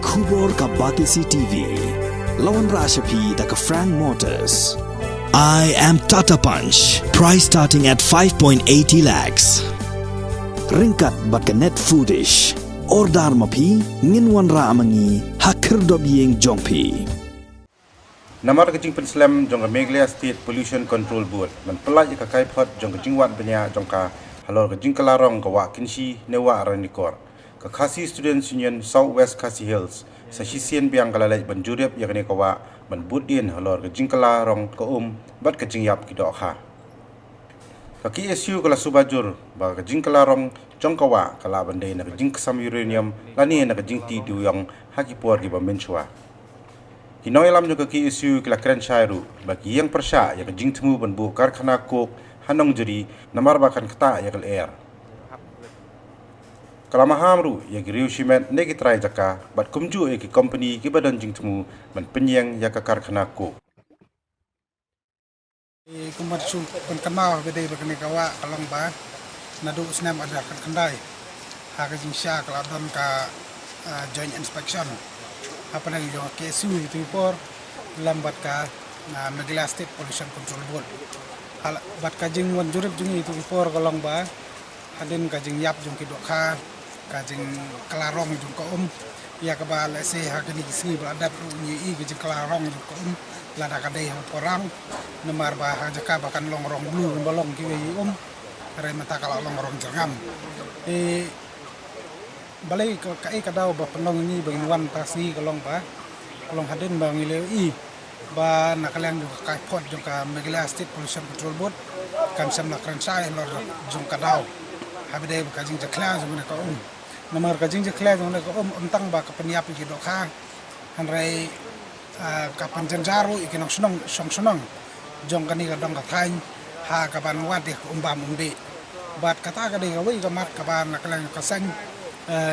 Kubor ka Batisi TV. Lawan Rashapi da ka Frank Motors. I am Tata Punch. Price starting at 5.80 lakhs. Ringkat bat ka Net Foodish. Ordar mapi nginwan ra amangi hakir dob yeng jongpi. Namar kajing penslam jong Meghalaya State Pollution Control Board man pelaj ka kai phot jong kajing wat benya jong ka halor kajing kalarong ka wa kinsi newa ranikor ka Khasi Students Union Southwest Khasi Hills sa sisien biang kalalai banjurep yakni ka wa man budin halor kajing kalarong ka bat kajing yap ki dok ha ka KSU kala subajur ba kajing kalarong jong ka wa kala bandai na kajing kasam uranium lani na kajing ti duyong hakipor di bamenchwa Hinoy lam juga KSU kila keren syairu bagi yang persya ya kajing temu banbu karkhana kok hanong jeri namar bakan kata ya kal air. Kalamahamru ya giriu simet negi trai jaka bat kumju ya ki company ki badan jing temu ban penyeng ya ka karkhana kok. Kumbat su kon kamau bede bakani kawa kalong ba nadu snam ada kan kandai ha kajing sya kala don ka joint inspection apa nang jo KSU itu por lambat ka Meghalaya State Pollution Control Board hal bat kajing wan jurep jungi itu por kolong ba hadin kajing yap jung ki dokha kajing kalarong jung ko ya ka ba le se ha kini sini bladap ni i kajing kalarong jung ko lada ka dei porang nemar ba ha jaka bakan longrong blu bolong ki wi re mata kala longrong jangam balai kai kadau ba penong ni bang wan tasi kolong hadin bang ilei ba nakalang jo kai pot jo ka Meghalaya State Pollution Control Board kam sam na kran sai lor jo kadau habide ka jing jakla jo na ka namar ka jing jakla jo na ka tang ba ka peniap ki do kha hanrai ka panjanjaru ikinong sonong jong kani ka dong ka thain ha ka ban wat de ba mumbe bat kata ka de ka wi ka mat ka ban nakalang ka sang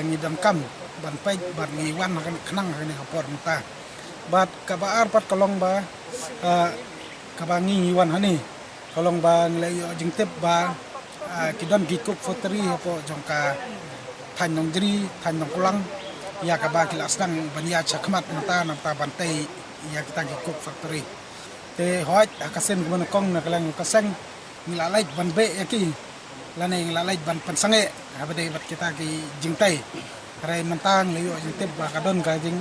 ni dam kam ban pai ban ni wan kan khnang ni kapor muta bat ka baar pat kolong ba ka bangi wan hani kolong ba nglai jing tep ba kidon gikuk factory po jongka than nong jri than nong kulang ya ka ba kilas dang bania chakmat muta namta bantai ya kita gikuk factory te hoj akasen gumon kong na kalang kaseng nilalai ban be yaki lane lalai ban pensange habade bat kita ki jingtai rai mentang leyo jingtep ba kadon ka jing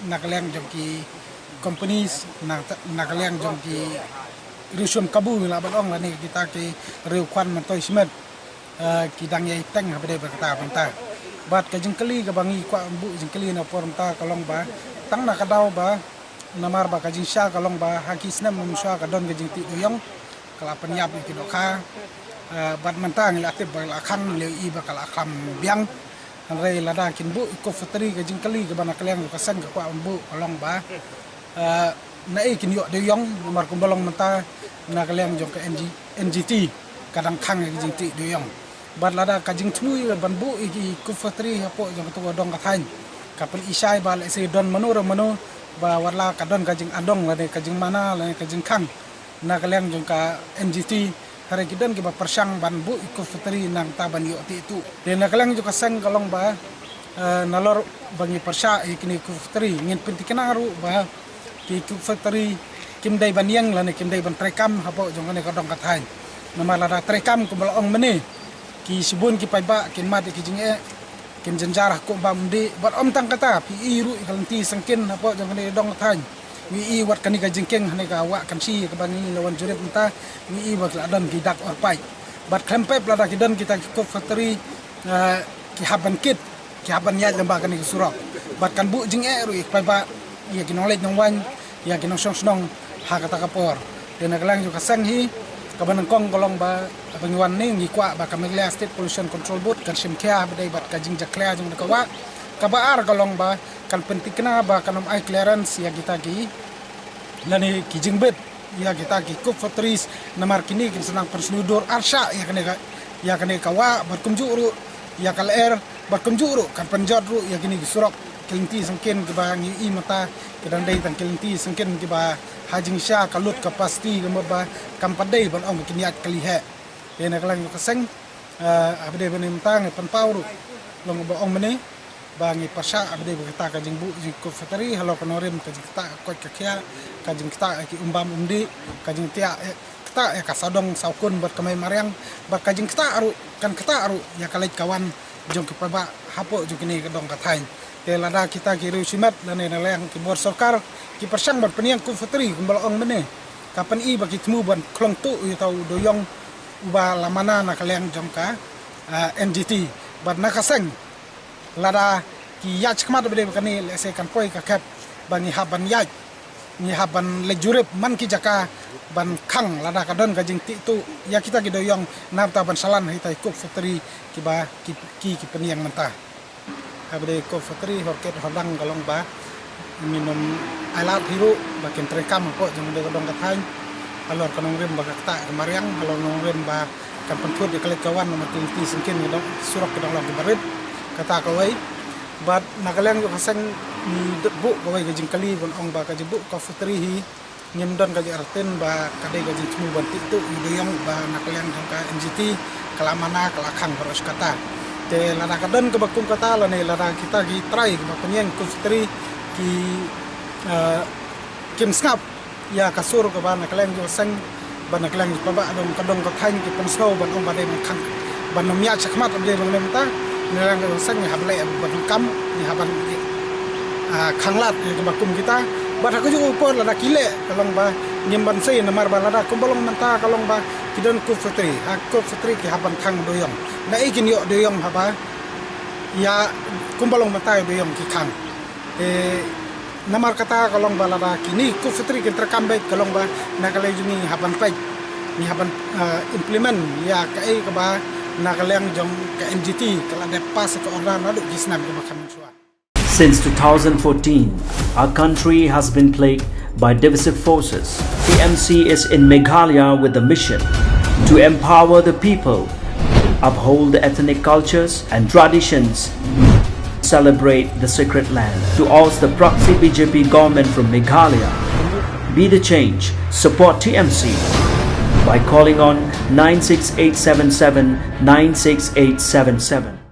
nakaleng jong ki companies nakaleng jong ki rusun kabu la balong lane kita ki riu kwan mentoi simet ki dang ye teng habade ba kata banta bat ka jingkeli ka bangi kwa bu jingkeli na pormta kalong ba tang na kadau ba namar ba ka jing sha kalong ba hakisna mumsha kadon ka jingti doyong kala penyap ki dokha bat mentang latip ba lakhan le i bakal akam biang hanrei lada kin bu ko factory ka jingkali ka bana kaleng ka sang ka kwa bu kolong ba na e kin yo de yong nomor kumbolong menta na kaleng jong ka NGT kadang khang ka jingti de yong bat lada ka jing thui ban bu i ko factory hapo jong to dong ka thain ka pel isai ba le se don manu ba warla ka don ka jing adong la de ka jing mana la ka jing khang na kaleng jong ka NGT hari kidan ki ba persang ban bu iko factory nang taban yo ti itu de nakalang jo kasang kalong ba nalor bangi persya ikini ku factory ngin pinti kenaru ba ki ku factory kim dai ban yang lane kim dai ban trekam hapo jong ne kadong kathain namala da trekam ku balong mene ki sibun ki paiba kin mat ki jinge kin janjarah ku ba mdi bat tang kata pi iru kalanti sangkin hapo jong ne dong kathain wi wat kani ka jingkeng hane ka wa kan si ka bani lawan jurep entah wi wat ladan gidak or pai bat krempe plada kidan kita ko factory ki haban kit ki haban ya lembah kani surok bat kan bu jing ru pai ba ya ki knowledge nong wan ya ki nong song ha kata kapor den kalang ju kasang hi ka banang kong kolong ba abangwan ni ngi kwa ba ka Meghalaya State Pollution Control Board kan simkhia badai bat ka jing jakla jung ka wa ka baar kolong ba kan pentikna ba kanom ai clearance ya kita ki lani ki jingbet ya kita ki cook factories namar kini kin senang persludur arsha ya kane ka wa berkumjuru ya kal air berkumjuru kan penjot ru ya kini surok kelinti sangkin ki ba ngi mata kedang dai tang kelinti sangkin ki ba hajing sha kalut kapasti gambar ba kampadai ban ong kiniat kalihe dena kalang ka seng abde benim tang pan pauru long ba ong mene bangi pasha abde kita kajing bu jing ko fatari halo konorim kajing kita ko kakya kajing kita ki umbam umdi kajing tia kita kasadong saukun ber kamai mariang ber kajing kita aru kan kita aru ya kalai kawan jong ke paba hapo jong kini kedong katain te lada kita ki rusimat lane naleng ki bor sarkar ki persang ber peniang ko fatari kumbal ong mene kapan i bagi temu ban klong tu tau doyong uba lamana nakaleng jong ka NGT ber nakaseng lada ki yach kmat bede kani lese kan poi ka kap bani haban yach ni haban lejurep man ki jaka ban khang lada kadon ka jing ti tu ya kita ki doyong nam ta ban salan hitai kok factory ki ba ki peniang mentah habde kok factory horket hodang galong ba minum alat hiru bakin terekam ko jeng de kadong katain alor kanong rem ba kata kemariang alor nong rem ba kan penput di kali kawan nomor ti singkin gedong surak gedong lang barit kata kawai bat nakaleng ko kasang ni debu kawai gajing kali bon ong ba kajibu ka futri hi nyemdon kaji arten ba kadai gaji temu ban tu ideyong ba nakaleng ka NGT kalamana kalakang terus kata te lada kadon ke bakum kata lane lada kita gi try ba penyeng ku futri ki kim snap ya kasur ka ba nakaleng jo sang ba nakaleng pa ba dong kadong ka thain ki pensau ban ong ba dei khang ban nomya chakmat abde bang nemta nerang sang ni hablai ban kam ni haban khanglat ni bakum kita bat aku juga upor lada kile kalong ba nyemban sei namar ba lada kumbalong menta kalong ba kidon ku futri ki haban khang doyong na ikin yo doyong haba ya kumbalong menta doyong ki khang namar kata kalong ba lada kini ku futri ki terekam baik kalong ba nakalai juni haban pai ni haban implement ya kai ka ba nakaleng jong ke NGT kala de pas ke order nadu gisnam ke makam suat. Since 2014, our country has been plagued by divisive forces. TMC is in Meghalaya with the mission to empower the people, uphold the ethnic cultures and traditions, celebrate the sacred land. To oust the proxy BJP government from Meghalaya, be the change, support TMC by calling on 96877 96877.